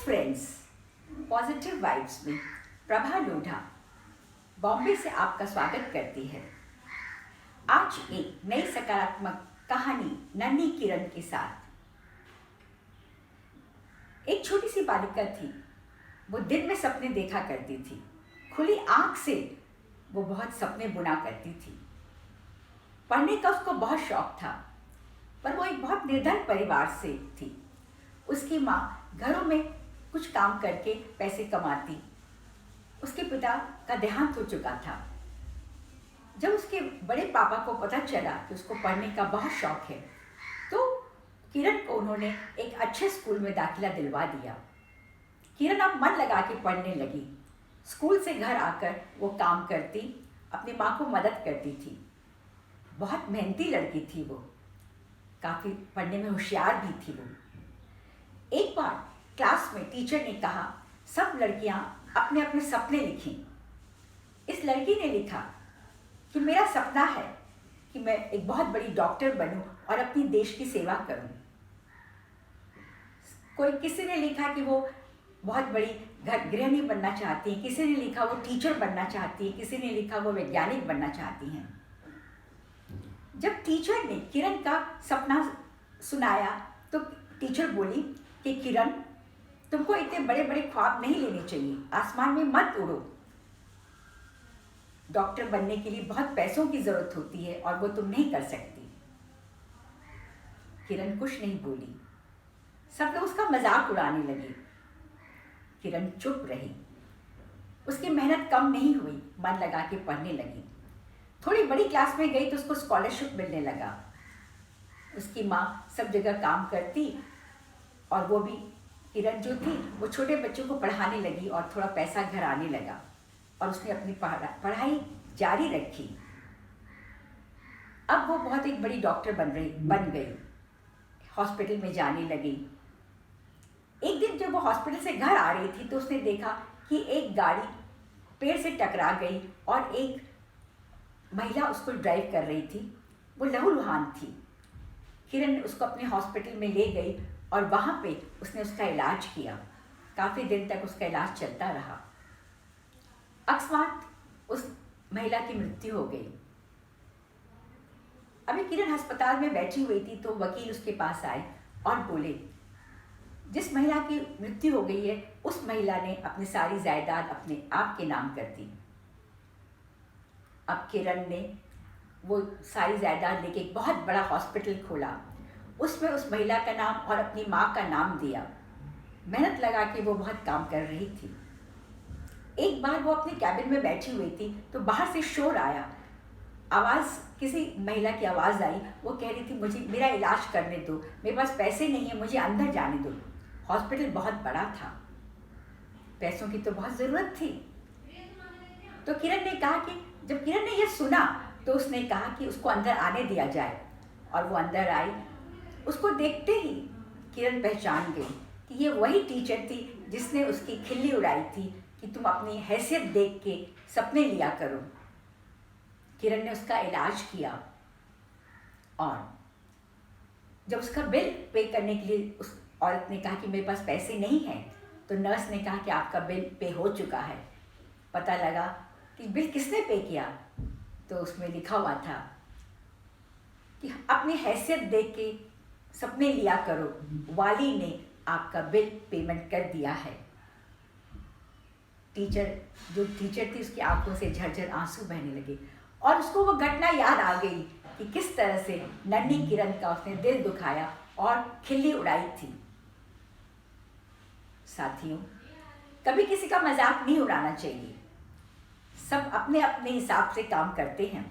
Friends, positive vibes में प्रभा लोढ़ा बॉम्बे से आपका स्वागत करती है। आज एक नई सकारात्मक कहानी नन्ही किरण के साथ। एक छोटी सी बालिका थी। वो दिन में सपने देखा करती थी। खुली आंख से वो बहुत सपने बुना करती थी। पढ़ने का उसको बहुत शौक था, पर वो एक बहुत निर्धन परिवार से थी। उसकी माँ घरों में कुछ काम करके पैसे कमाती। उसके पिता का देहांत हो चुका था। जब उसके बड़े पापा को पता चला कि उसको पढ़ने का बहुत शौक है, तो किरण को उन्होंने एक अच्छे स्कूल में दाखिला दिलवा दिया। किरण अब मन लगा के पढ़ने लगी। स्कूल से घर आकर वो काम करती, अपनी माँ को मदद करती थी। बहुत मेहनती लड़की थी वो, काफ़ी पढ़ने में होशियार भी थी वो। एक बार क्लास में टीचर ने कहा, सब लड़कियां अपने अपने सपने लिखें। इस लड़की ने लिखा कि मेरा सपना है कि मैं एक बहुत बड़ी डॉक्टर बनूं और अपनी देश की सेवा करूं। किसी ने लिखा कि वो बहुत बड़ी गृहिणी बनना चाहती है, किसी ने लिखा वो टीचर बनना चाहती है, किसी ने लिखा वो वैज्ञानिक बनना चाहती हैं। जब टीचर ने किरण का सपना सुनाया तो टीचर बोली कि किरण, तुमको इतने बड़े बड़े ख्वाब नहीं लेने चाहिए, आसमान में मत उड़ो। डॉक्टर बनने के लिए बहुत पैसों की जरूरत होती है और वो तुम नहीं कर सकती। किरण कुछ नहीं बोली। सब लोग उसका मजाक उड़ाने लगे। किरण चुप रही। उसकी मेहनत कम नहीं हुई, मन लगा के पढ़ने लगी। थोड़ी बड़ी क्लास में गई तो उसको स्कॉलरशिप मिलने लगा। उसकी माँ सब जगह काम करती और वो भी, किरण जो थी वो छोटे बच्चों को पढ़ाने लगी और थोड़ा पैसा घर आने लगा और उसने अपनी पढ़ाई जारी रखी। अब वो बहुत एक बड़ी डॉक्टर बन गई। हॉस्पिटल में जाने लगी। एक दिन जब वो हॉस्पिटल से घर आ रही थी तो उसने देखा कि एक गाड़ी पेड़ से टकरा गई और एक महिला उसको ड्राइव कर रही थी। वो लहूलुहान थी। किरण उसको अपने हॉस्पिटल में ले गई और वहाँ पे उसने उसका इलाज किया। काफ़ी दिन तक उसका इलाज चलता रहा। अकस्मात उस महिला की मृत्यु हो गई। अभी किरण अस्पताल में बैठी हुई थी तो वकील उसके पास आए और बोले, जिस महिला की मृत्यु हो गई है उस महिला ने अपनी सारी जायदाद अपने आप के नाम कर दी। अब किरण ने वो सारी जायदाद लेके एक बहुत बड़ा हॉस्पिटल खोला। उसमें उस महिला का नाम और अपनी माँ का नाम दिया। मेहनत लगा के वो बहुत काम कर रही थी। एक बार वो अपने कैबिन में बैठी हुई थी तो बाहर से शोर आया। आवाज़, किसी महिला की आवाज़ आई। वो कह रही थी, मुझे मेरा इलाज करने दो, मेरे पास पैसे नहीं है, मुझे अंदर जाने दो। हॉस्पिटल बहुत बड़ा था, पैसों की तो बहुत ज़रूरत थी। तो किरण ने कहा कि जब किरण ने यह सुना तो उसने कहा कि उसको अंदर आने दिया जाए और वो अंदर आई। उसको देखते ही किरण पहचान गई कि ये वही टीचर थी जिसने उसकी खिल्ली उड़ाई थी कि तुम अपनी हैसियत देख के सपने लिया करो। किरण ने उसका इलाज किया और जब उसका बिल पे करने के लिए उस औरत ने कहा कि मेरे पास पैसे नहीं हैं, तो नर्स ने कहा कि आपका बिल पे हो चुका है। पता लगा कि बिल किसने पे किया, तो उसमें लिखा हुआ था कि अपनी हैसियत देख के सपने लिया करो, वाली ने आपका बिल पेमेंट कर दिया है। जो टीचर थी उसकी आंखों से झरझर आंसू बहने लगे और उसको वो घटना याद आ गई कि किस तरह से नन्ही किरण का उसने दिल दुखाया और खिल्ली उड़ाई थी। साथियों, कभी किसी का मजाक नहीं उड़ाना चाहिए। सब अपने अपने हिसाब से काम करते हैं।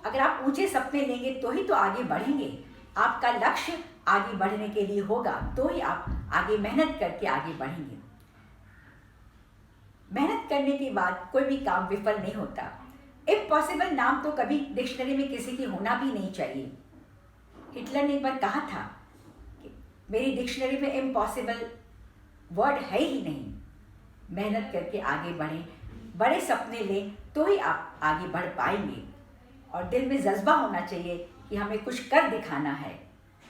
अगर आप ऊंचे सपने लेंगे तो ही तो आगे बढ़ेंगे। आपका लक्ष्य आगे बढ़ने के लिए होगा तो ही आप आगे मेहनत करके आगे बढ़ेंगे। मेहनत करने के बाद कोई भी काम विफल नहीं होता। इम्पॉसिबल नाम तो कभी डिक्शनरी में किसी की होना भी नहीं चाहिए। हिटलर ने एक बार कहा था कि मेरी डिक्शनरी में इम्पॉसिबल वर्ड है ही नहीं। मेहनत करके आगे बढ़ें, बड़े सपने लें तो ही आप आगे बढ़ पाएंगे और दिल में जज्बा होना चाहिए कि हमें कुछ कर दिखाना है।